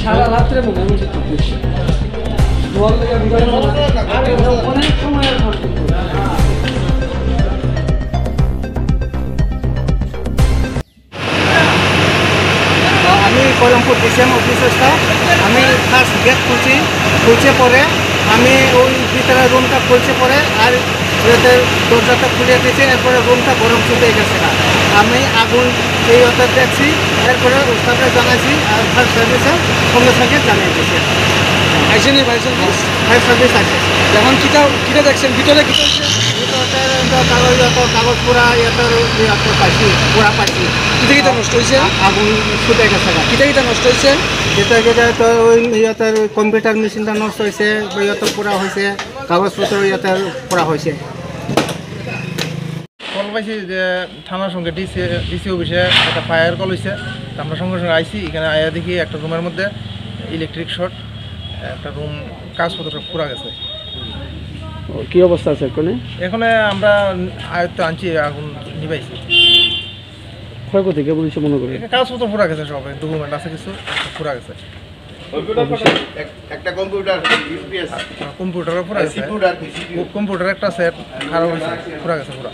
সারা রাত্রে মোটামুটি চলতেছে অনেক সময়ের আমি কলমপুর ডিসিএম অফিসে স্টাফ। আমি ফার্স্ট গেট খুলছে পরে আমি ওই ভিতরে রুমটা খুলছে পরে আর দরজাটা খুলে দিয়েছে। এরপরে রুমটা গরম শুতে গেছে না, আমি আগুন এই অর্থাৎ দেখছি। এরপরে স্টাফে জানাইছি আর ফায়ার সার্ভিসে সঙ্গে সঙ্গে জানিয়ে দিয়েছে। আইসেনি ফায়ার সার্ভিস? ফায়ার সার্ভিস আছে। যখন কিটা দেখছেন ভিতরে কি হয়েছে? কাগজ পুরা পাইছি, পুরা পাইছি। কিটা নষ্ট হয়েছে? আগুন শুতে গেছে না। কিটা নষ্ট হয়েছে? যেটা তো ওই ইয়াতের কম্পিউটার মেশিনটা নষ্ট হয়েছে, ইয়াতে পুরা হয়েছে, কাগজপত্র ইয়াতে পুরা হয়েছে। কল পাইছি যে থানার সঙ্গে ডিসি অফিসে একটা ফায়ার কল হয়েছে। আমরা সঙ্গে সঙ্গে আইসি, এখানে আয়া দেখি একটা রুমের মধ্যে ইলেকট্রিক শর্ট, একটা রুম কাগজপত্র সব পুরা গেছে। কি অবস্থা আছে এখানে? এখানে আমরা আয়ত্ত আনছি, আগুন নিবাইছি। ক্ষয়ক্ষতি কেমন হয়েছে মনে করি? কাগজপত্র পুরা গেছে, সব ডকুমেন্ট আছে কিছু পুরা গেছে। একটা কম্পিউটারও পুরা গেছে, কম্পিউটার একটা সেট খারাপ হয়েছে, পুরা গেছে পুরা।